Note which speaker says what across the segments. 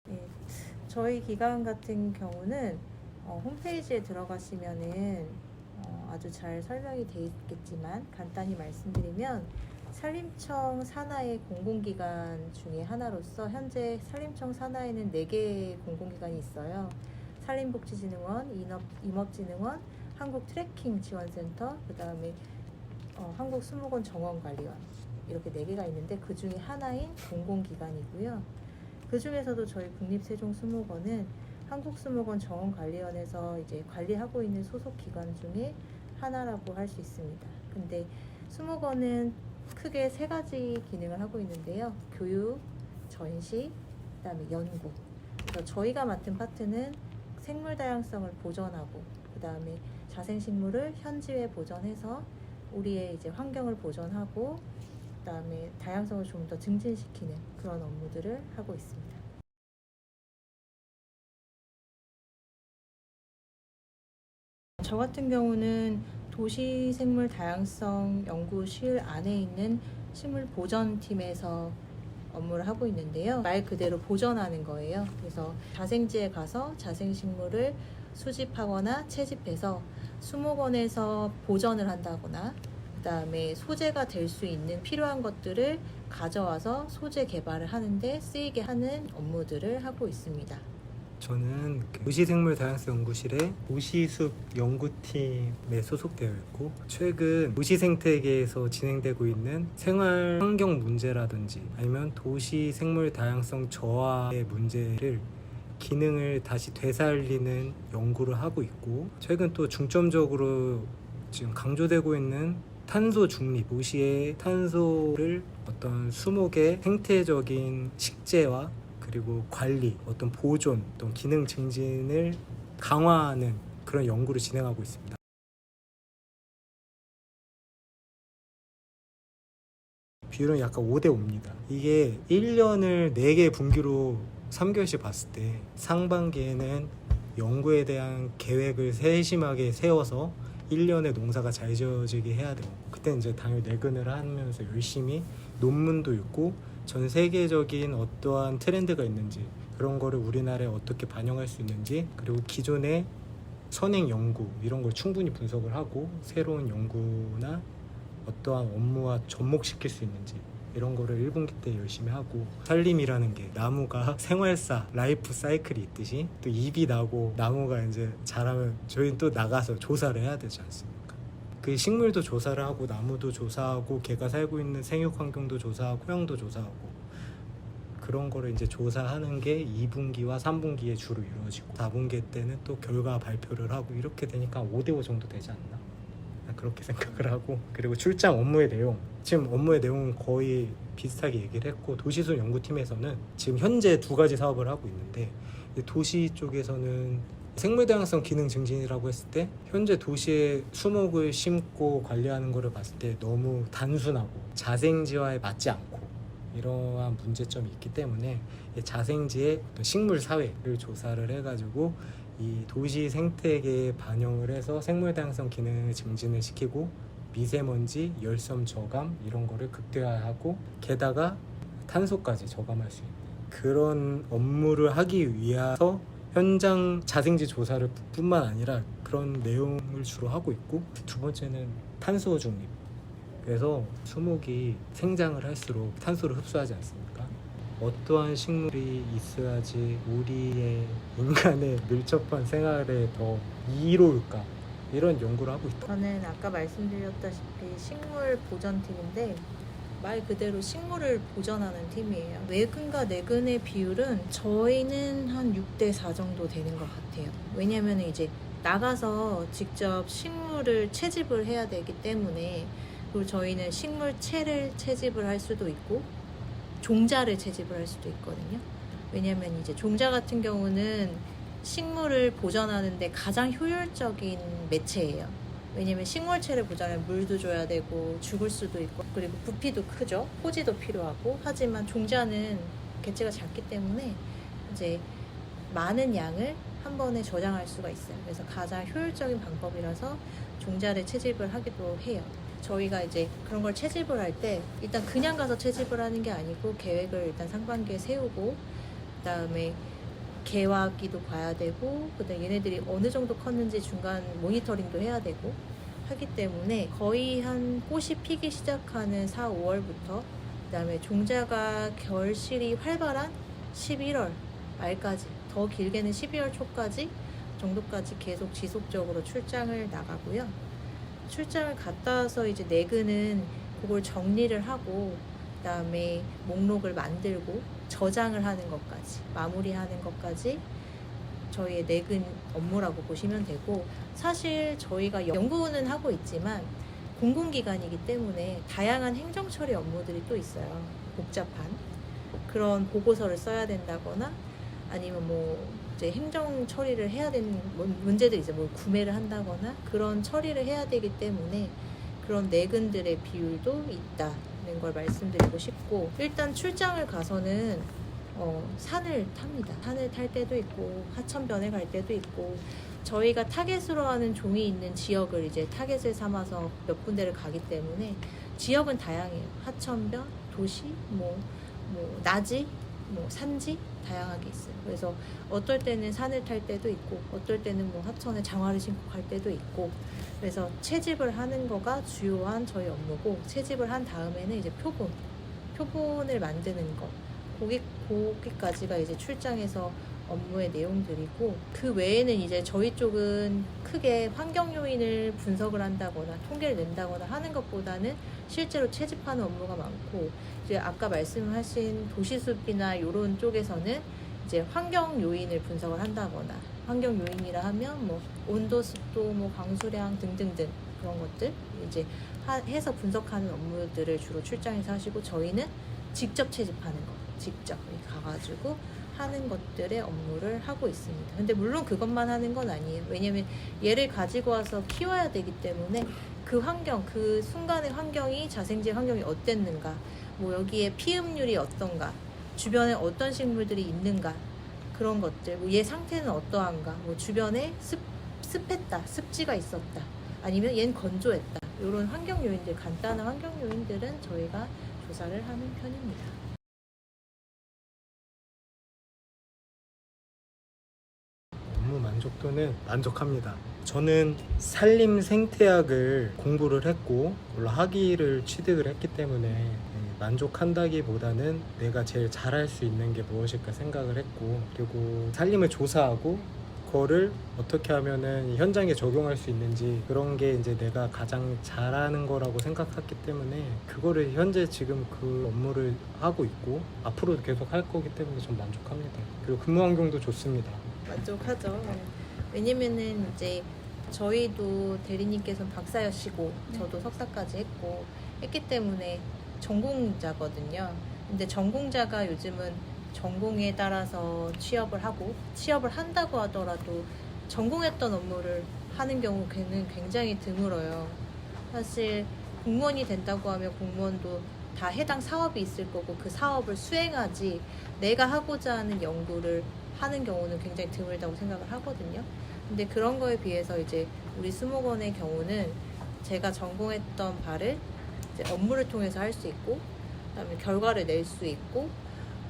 Speaker 1: 네, 저희 기관 같은 경우는 홈페이지에 들어가시면은 아주 잘 설명이 되어 있겠지만 간단히 말씀드리면 산림청 산하의 공공기관 중에 하나로서 현재 산림청 산하에는 4개의 공공기관이 있어요. 산림복지진흥원, 임업진흥원, 한국트래킹지원센터, 그 다음에 한국수목원 정원관리원, 이렇게 4개가 있는데 그 중에 하나인 공공기관이고요. 그 중에서도 저희 국립세종수목원은 한국수목원 정원관리원에서 이제 관리하고 있는 소속 기관 중에 하나라고 할 수 있습니다. 근데 수목원은 크게 3가지 기능을 하고 있는데요. 교육, 전시, 그다음에 연구. 그래서 저희가 맡은 파트는 생물 다양성을 보존하고, 그다음에 자생식물을 현지에 보존해서 우리의 이제 환경을 보존하고, 그다음에 다양성을 좀 더 증진시키는 그런 업무들을 하고 있습니다. 저 같은 경우는 도시생물 다양성 연구실 안에 있는 식물 보전팀에서 업무를 하고 있는데요. 말 그대로 보전하는 거예요. 그래서 자생지에 가서 자생식물을 수집하거나 채집해서 수목원에서 보전을 한다거나, 그 다음에 소재가 될 수 있는 필요한 것들을 가져와서 소재 개발을 하는데 쓰이게 하는 업무들을 하고 있습니다.
Speaker 2: 저는 도시생물 다양성 연구실의 도시숲 연구팀에 소속되어 있고, 최근 도시 생태계에서 진행되고 있는 생활 환경 문제라든지 아니면 도시 생물 다양성 저하의 문제를 기능을 다시 되살리는 연구를 하고 있고, 최근 또 중점적으로 지금 강조되고 있는 탄소 중립, 도시의 탄소를 어떤 수목의 생태적인 식재와 그리고 관리, 어떤 보존, 어떤 기능 증진을 강화하는 그런 연구를 진행하고 있습니다. 비율은 약간 5대5입니다. 이게 1년을 4개 분기로 3개월씩 봤을 때 상반기에는 연구에 대한 계획을 세심하게 세워서 1년에 농사가 잘 지어지게 해야 되고, 그때 이제 당연히 내근을 하면서 열심히 논문도 읽고 전 세계적인 어떠한 트렌드가 있는지, 그런 거를 우리나라에 어떻게 반영할 수 있는지, 그리고 기존의 선행 연구 이런 걸 충분히 분석을 하고 새로운 연구나 어떠한 업무와 접목시킬 수 있는지, 이런 거를 1분기 때 열심히 하고, 산림이라는 게 나무가 생활사 라이프 사이클이 있듯이 또 잎이 나고 나무가 이제 자라면 저희는 또 나가서 조사를 해야 되지 않습니까? 그 식물도 조사를 하고 나무도 조사하고 걔가 살고 있는 생육 환경도 조사하고 토양도 조사하고, 그런 거를 이제 조사하는 게 2분기와 3분기에 주로 이루어지고 4분기 때는 또 결과 발표를 하고, 이렇게 되니까 5대5 정도 되지 않나? 그렇게 생각을 하고, 그리고 출장 업무의 내용, 지금 업무의 내용은 거의 비슷하게 얘기를 했고, 도시숲 연구팀에서는 지금 현재 2가지 사업을 하고 있는데, 도시 쪽에서는 생물 다양성 기능 증진이라고 했을 때 현재 도시에 수목을 심고 관리하는 거를 봤을 때 너무 단순하고 자생지와에 맞지 않고 이러한 문제점이 있기 때문에 자생지의 어떤 식물 사회를 조사를 해가지고 이 도시 생태계에 반영을 해서 생물 다양성 기능을 증진을 시키고 미세먼지, 열섬 저감 이런 거를 극대화하고, 게다가 탄소까지 저감할 수 있는 그런 업무를 하기 위해서 현장 자생지 조사를 뿐만 아니라 그런 내용을 주로 하고 있고, 2번째는 탄소 중립. 그래서 수목이 생장을 할수록 탄소를 흡수하지 않습니까? 어떠한 식물이 있어야지 우리의 인간의 밀접한 생활에 더 이로울까, 이런 연구를 하고 있다.
Speaker 1: 저는 아까 말씀드렸다시피 식물 보전팀인데 말 그대로 식물을 보전하는 팀이에요. 외근과 내근의 비율은 저희는 한 6대4 정도 되는 것 같아요. 왜냐면 이제 나가서 직접 식물을 채집을 해야 되기 때문에, 그리고 저희는 식물체를 채집을 할 수도 있고 종자를 채집을 할 수도 있거든요. 왜냐면 이제 종자 같은 경우는 식물을 보전하는데 가장 효율적인 매체예요. 왜냐면 식물체를 보전하면 물도 줘야 되고 죽을 수도 있고, 그리고 부피도 크죠. 포지도 필요하고. 하지만 종자는 개체가 작기 때문에 이제 많은 양을 한 번에 저장할 수가 있어요. 그래서 가장 효율적인 방법이라서 종자를 채집을 하기도 해요. 저희가 이제 그런 걸 채집을 할 때 일단 그냥 가서 채집을 하는 게 아니고 계획을 일단 상반기에 세우고 그다음에 개화기도 봐야 되고 그다음에 얘네들이 어느 정도 컸는지 중간 모니터링도 해야 되고 하기 때문에 거의 한 꽃이 피기 시작하는 4, 5월부터 그다음에 종자가 결실이 활발한 11월 말까지 더 길게는 12월 초까지 정도까지 계속 지속적으로 출장을 나가고요. 출장을 갔다 와서 이제 내근은 그걸 정리를 하고 그다음에 목록을 만들고 저장을 하는 것까지 마무리하는 것까지 저희의 내근 업무라고 보시면 되고 사실 저희가 연구는 하고 있지만 공공기관이기 때문에 다양한 행정처리 업무들이 또 있어요. 복잡한 그런 보고서를 써야 된다거나 아니면 뭐 이제 행정 처리를 해야 되는 문제들이 이제 뭐 구매를 한다거나 그런 처리를 해야 되기 때문에 그런 내근들의 비율도 있다는 걸 말씀드리고 싶고 일단 출장을 가서는 산을 탑니다. 산을 탈 때도 있고 하천변에 갈 때도 있고 저희가 타겟으로 하는 종이 있는 지역을 이제 타겟을 삼아서 몇 군데를 가기 때문에 지역은 다양해요. 하천변, 도시, 나지, 산지 다양하게 있어요. 그래서 어떨 때는 산을 탈 때도 있고 어떨 때는 하천에 장화를 신고 갈 때도 있고 그래서 채집을 하는 거가 주요한 저희 업무고 채집을 한 다음에는 이제 표본을 만드는 거 거기까지가 이제 출장에서 업무의 내용들이고 그 외에는 이제 저희 쪽은 크게 환경 요인을 분석을 한다거나 통계를 낸다거나 하는 것보다는 실제로 채집하는 업무가 많고 이제 아까 말씀하신 도시숲이나 이런 쪽에서는 이제 환경 요인을 분석을 한다거나 환경 요인이라 하면 온도, 습도, 광수량 등등등 그런 것들 이제 해서 분석하는 업무들을 주로 출장에서 하시고 저희는 직접 채집하는 거 직접 가가지고 하는 것들의 업무를 하고 있습니다. 근데 물론 그것만 하는 건 아니에요. 왜냐면 얘를 가지고 와서 키워야 되기 때문에 그 환경, 그 순간의 환경이 자생제 환경이 어땠는가, 여기에 피음률이 어떤가, 주변에 어떤 식물들이 있는가 그런 것들, 얘 상태는 어떠한가, 주변에 습했다, 습지가 있었다, 아니면 얘는 건조했다. 이런 환경 요인들, 간단한 환경 요인들은 저희가 조사를 하는 편입니다.
Speaker 2: 업무 만족도는 만족합니다. 저는 산림 생태학을 공부를 했고 물론 학위를 취득을 했기 때문에 만족한다기보다는 내가 제일 잘할 수 있는 게 무엇일까 생각을 했고 그리고 산림을 조사하고 그거를 어떻게 하면은 현장에 적용할 수 있는지 그런 게 이제 내가 가장 잘하는 거라고 생각했기 때문에 그거를 현재 지금 그 업무를 하고 있고 앞으로도 계속 할 거기 때문에 좀 만족합니다. 그리고 근무 환경도 좋습니다.
Speaker 1: 만족하죠. 왜냐면은 이제 저희도 대리님께서는 박사여시고 저도 석사까지 했기 때문에 전공자거든요. 근데 전공자가 요즘은 전공에 따라서 취업을 하고 취업을 한다고 하더라도 전공했던 업무를 하는 경우는 굉장히 드물어요. 사실 공무원이 된다고 하면 공무원도 다 해당 사업이 있을 거고 그 사업을 수행하지 내가 하고자 하는 연구를 하는 경우는 굉장히 드물다고 생각을 하거든요. 근데 그런 거에 비해서 이제 우리 수목원의 경우는 제가 전공했던 바를 이제 업무를 통해서 할 수 있고 그다음에 결과를 낼 수 있고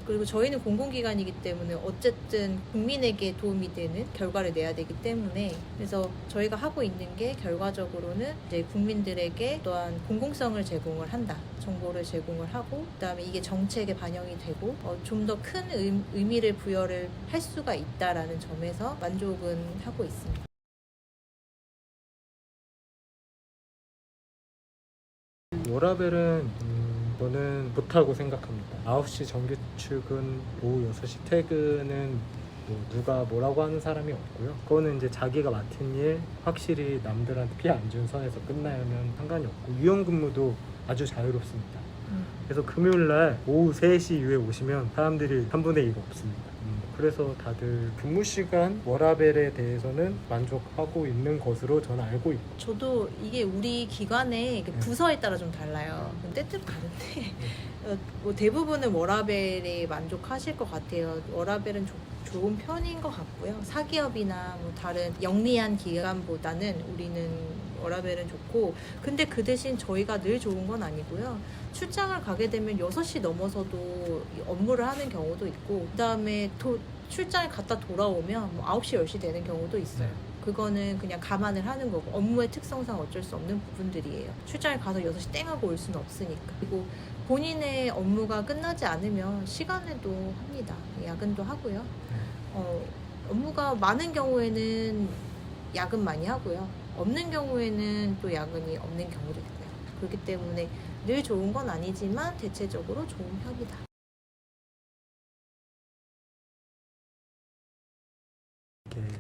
Speaker 1: 그리고 저희는 공공기관이기 때문에 어쨌든 국민에게 도움이 되는 결과를 내야 되기 때문에 그래서 저희가 하고 있는 게 결과적으로는 이제 국민들에게 또한 공공성을 제공을 한다. 정보를 제공을 하고 그다음에 이게 정책에 반영이 되고 좀 더 큰 의미를 부여를 할 수가 있다라는 점에서 만족은 하고 있습니다.
Speaker 2: 워라벨은 저는 못하고 생각합니다. 9시 정규 출근, 오후 6시 퇴근은 누가 뭐라고 하는 사람이 없고요. 그거는 이제 자기가 맡은 일 확실히 남들한테 피해 안 준 선에서 끝나면 상관이 없고 유연근무도 아주 자유롭습니다. 그래서 금요일날 오후 3시 이후에 오시면 사람들이 3분의 1가 없습니다. 그래서 다들 근무 시간 워라밸에 대해서는 만족하고 있는 것으로 저는 알고 있고.
Speaker 1: 저도 이게 우리 기관의 그
Speaker 2: 네.
Speaker 1: 부서에 따라 좀 달라요. 때때로 다른데 뭐 대부분은 워라밸에 만족하실 것 같아요. 워라밸은 좋은 편인 것 같고요. 사기업이나 뭐 다른 영리한 기관보다는 우리는 워라밸은 좋고, 근데 그 대신 저희가 늘 좋은 건 아니고요. 출장을 가게 되면 6시 넘어서도 업무를 하는 경우도 있고, 그 다음에 출장을 갔다 돌아오면 뭐 9시, 10시 되는 경우도 있어요. 그거는 그냥 감안을 하는 거고, 업무의 특성상 어쩔 수 없는 부분들이에요. 출장을 가서 6시 땡 하고 올 수는 없으니까. 그리고 본인의 업무가 끝나지 않으면 시간에도 합니다. 야근도 하고요. 업무가 많은 경우에는 야근 많이 하고요. 없는 경우에는 또 야근이 없는 경우도 있고요. 그렇기 때문에 늘 좋은 건 아니지만 대체적으로 좋은 편이다.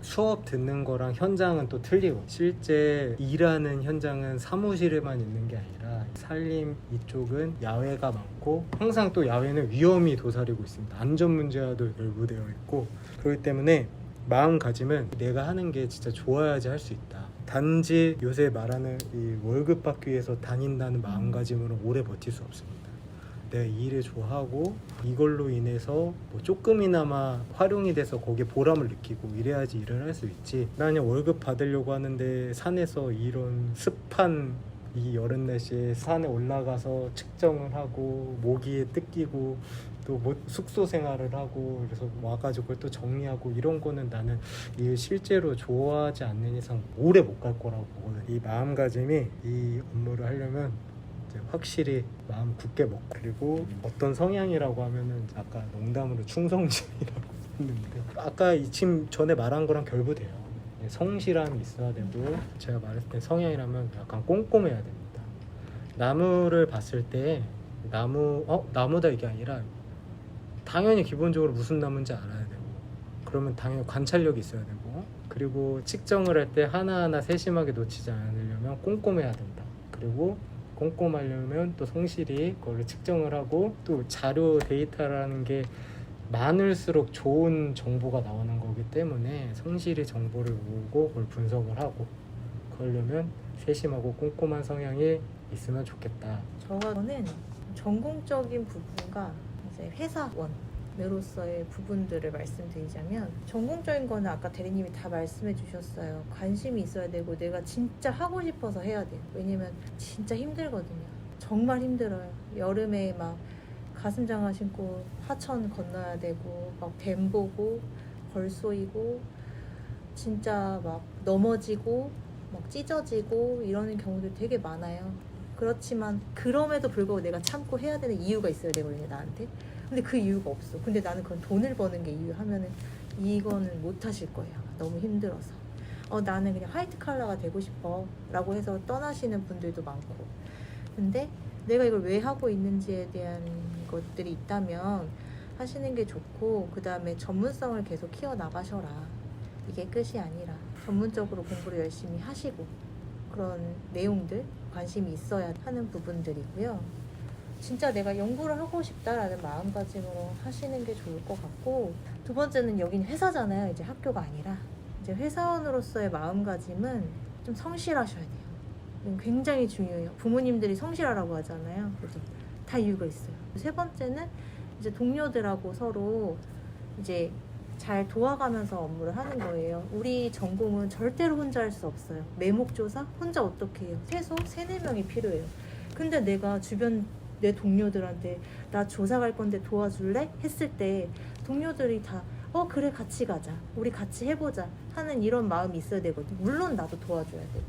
Speaker 2: 수업 듣는 거랑 현장은 또 틀리고, 실제 일하는 현장은 사무실에만 있는 게 아니라 산림 이쪽은 야외가 많고, 항상 또 야외는 위험이 도사리고 있습니다. 안전 문제와도 결부되어 있고, 그렇기 때문에 마음가짐은 내가 하는 게 진짜 좋아야지 할 수 있다. 단지 요새 말하는 이 월급 받기 위해서 다닌다는 마음가짐으로 오래 버틸 수 없습니다. 내가 이 일을 좋아하고 이걸로 인해서 뭐 조금이나마 활용이 돼서 거기에 보람을 느끼고 이래야지 일을 할 수 있지. 나 그냥 월급 받으려고 하는데 산에서 이런 습한 이 여름 날씨에 산에 올라가서 측정을 하고 모기에 뜯기고 또 뭐 숙소 생활을 하고, 그래서 와가지고 그걸 또 정리하고, 이런 거는 나는 일 실제로 좋아하지 않는 이상 오래 못 갈 거라고 보거든. 이 마음가짐이 이 업무를 하려면 이제 확실히 마음 굳게 먹고, 그리고 어떤 성향이라고 하면은 아까 농담으로 충성심이라고 했는데, 아까 이침 전에 말한 거랑 결부돼요. 성실함이 있어야 되고, 제가 말했을 때 성향이라면 약간 꼼꼼해야 됩니다. 나무를 봤을 때 나무다 이게 아니라 당연히 기본적으로 무슨 나무인지 알아야 되고, 그러면 당연히 관찰력이 있어야 되고, 그리고 측정을 할 때 하나하나 세심하게 놓치지 않으려면 꼼꼼해야 된다. 그리고 꼼꼼하려면 또 성실히 그걸 측정을 하고, 또 자료 데이터라는 게 많을수록 좋은 정보가 나오는 거기 때문에 성실히 정보를 모으고 그걸 분석을 하고, 그러려면 세심하고 꼼꼼한 성향이 있으면 좋겠다.
Speaker 1: 저는 전공적인 부분과 이제 회사원으로서의 부분들을 말씀드리자면, 전공적인 거는 아까 대리님이 다 말씀해 주셨어요. 관심이 있어야 되고 내가 진짜 하고 싶어서 해야 돼요. 왜냐면 진짜 힘들거든요. 정말 힘들어요. 여름에 막 가슴 장화 신고 하천 건너야 되고, 막 뱀 보고 벌 쏘이고, 진짜 막 넘어지고 막 찢어지고 이러는 경우도 되게 많아요. 그렇지만 그럼에도 불구하고 내가 참고 해야 되는 이유가 있어야 되거든요, 나한테. 근데 그 이유가 없어. 근데 나는 그건 돈을 버는 게 이유 하면은 이거는 못 하실 거예요. 너무 힘들어서. 나는 그냥 화이트 칼라가 되고 싶어 라고 해서 떠나시는 분들도 많고. 근데 내가 이걸 왜 하고 있는지에 대한 것들이 있다면 하시는 게 좋고, 그 다음에 전문성을 계속 키워나가셔라. 이게 끝이 아니라 전문적으로 공부를 열심히 하시고, 그런 내용들 관심이 있어야 하는 부분들이고요. 진짜 내가 연구를 하고 싶다라는 마음가짐으로 하시는 게 좋을 것 같고, 두 번째는 여긴 회사잖아요. 이제 학교가 아니라. 이제 회사원으로서의 마음가짐은 좀 성실하셔야 돼요. 이건 굉장히 중요해요. 부모님들이 성실하라고 하잖아요. 그래서 다 이유가 있어요. 세 번째는 이제 동료들하고 서로 이제 잘 도와가면서 업무를 하는 거예요. 우리 전공은 절대로 혼자 할 수 없어요. 매목조사 혼자 어떻게 해요? 최소 3-4명이 필요해요. 근데 내가 주변 내 동료들한테 나 조사 갈 건데 도와줄래? 했을 때 동료들이 다 그래 같이 가자, 우리 같이 해보자 하는 이런 마음이 있어야 되거든요. 물론 나도 도와줘야 되고,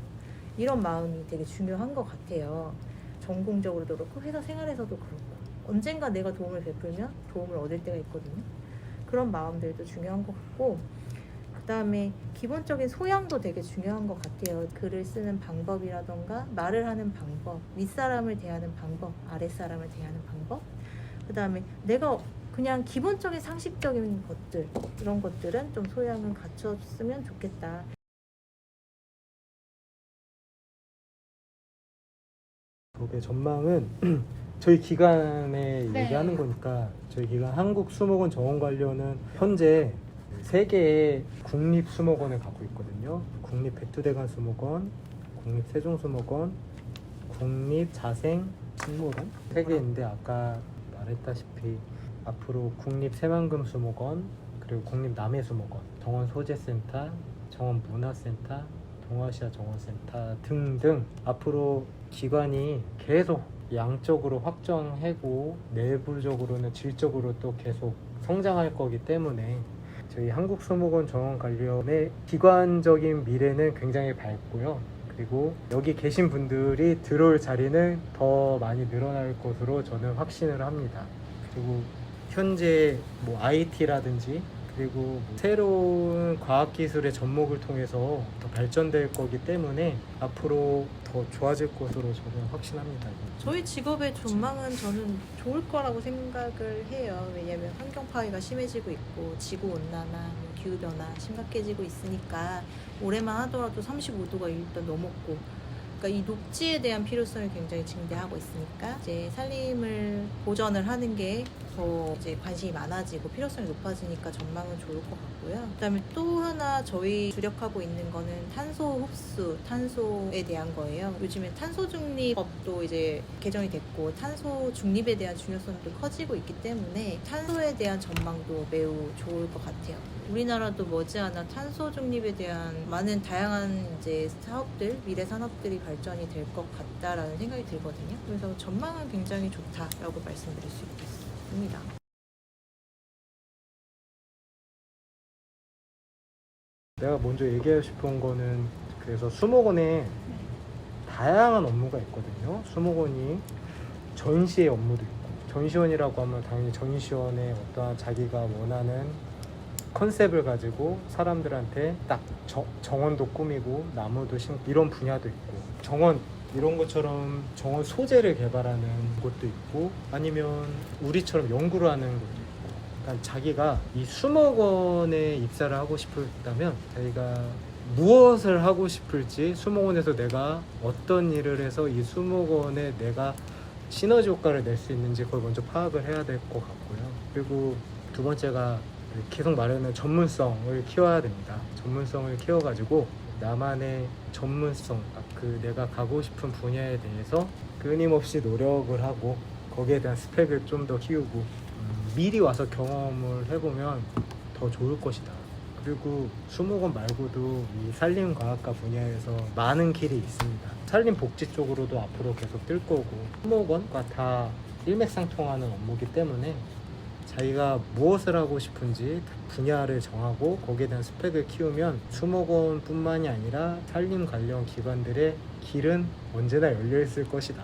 Speaker 1: 이런 마음이 되게 중요한 것 같아요. 전공적으로도 그렇고 회사 생활에서도 그렇고, 언젠가 내가 도움을 베풀면 도움을 얻을 때가 있거든요. 그런 마음들도 중요한 것 같고, 그 다음에 기본적인 소양도 되게 중요한 것 같아요. 글을 쓰는 방법이라던가 말을 하는 방법, 윗사람을 대하는 방법, 아랫사람을 대하는 방법, 그 다음에 내가 그냥 기본적인 상식적인 것들, 이런 것들은 좀 소양을 갖췄으면 좋겠다.
Speaker 2: 저의 전망은 저희 기관에
Speaker 3: 네.
Speaker 2: 얘기하는 거니까 저희 기관 한국수목원 정원관리원은 현재 3개의 국립수목원을 갖고 있거든요. 국립백두대간수목원, 국립세종수목원, 국립자생식물원 3개인데 아까 말했다시피 앞으로 국립새만금수목원 그리고 국립남해수목원, 정원소재센터, 정원문화센터, 동아시아 정원센터 등등 앞으로 기관이 계속 양적으로 확장하고 내부적으로는 질적으로 또 계속 성장할 거기 때문에 저희 한국수목원 정원관리원의 기관적인 미래는 굉장히 밝고요. 그리고 여기 계신 분들이 들어올 자리는 더 많이 늘어날 것으로 저는 확신을 합니다. 그리고 현재 뭐 IT라든지 그리고 뭐 새로운 과학기술의 접목을 통해서 더 발전될 거기 때문에 앞으로 더 좋아질 것으로 저는 확신합니다.
Speaker 1: 저희 직업의 전망은 저는 좋을 거라고 생각을 해요. 왜냐하면 환경 파괴가 심해지고 있고 지구 온난화, 뭐 기후 변화 심각해지고 있으니까 올해만 하더라도 35도가 일단 넘었고, 그러니까 이 녹지에 대한 필요성이 굉장히 증대하고 있으니까 이제 산림을 보전을 하는 게 더 이제 관심이 많아지고 필요성이 높아지니까 전망은 좋을 것 같고요. 그다음에 또 하나 저희 주력하고 있는 거는 탄소 흡수, 탄소에 대한 거예요. 요즘에 탄소 중립법도 이제 개정이 됐고 탄소 중립에 대한 중요성도 커지고 있기 때문에 탄소에 대한 전망도 매우 좋을 것 같아요. 우리나라도 머지않아 탄소 중립에 대한 많은 다양한 이제 사업들, 미래 산업들이 발전이 될 것 같다라는 생각이 들거든요. 그래서 전망은 굉장히 좋다라고 말씀드릴 수 있겠습니다.
Speaker 2: 내가 먼저 얘기하고 싶은 거는 그래서 수목원에 다양한 업무가 있거든요. 수목원이 전시의 업무도 있고 전시원이라고 하면 당연히 전시원에 어떠한 자기가 원하는 컨셉을 가지고 사람들한테 딱 정원도 꾸미고 나무도 심고 이런 분야도 있고 정원 이런 것처럼 정원 소재를 개발하는 곳도 있고 아니면 우리처럼 연구를 하는 곳도 있고 그러니까 자기가 이 수목원에 입사를 하고 싶다면 자기가 무엇을 하고 싶을지 수목원에서 내가 어떤 일을 해서 이 수목원에 내가 시너지 효과를 낼 수 있는지 그걸 먼저 파악을 해야 될 것 같고요. 그리고 두 번째가 계속 말하는 전문성을 키워야 됩니다. 전문성을 키워가지고 나만의 전문성, 그 내가 가고 싶은 분야에 대해서 끊임없이 노력을 하고 거기에 대한 스펙을 좀 더 키우고 미리 와서 경험을 해보면 더 좋을 것이다. 그리고 수목원 말고도 이 산림과학과 분야에서 많은 길이 있습니다. 산림복지 쪽으로도 앞으로 계속 뜰 거고 수목원과 다 일맥상통하는 업무이기 때문에 자기가 무엇을 하고 싶은지 분야를 정하고 거기에 대한 스펙을 키우면 수목원뿐만이 아니라 산림 관련 기관들의 길은 언제나 열려 있을 것이다.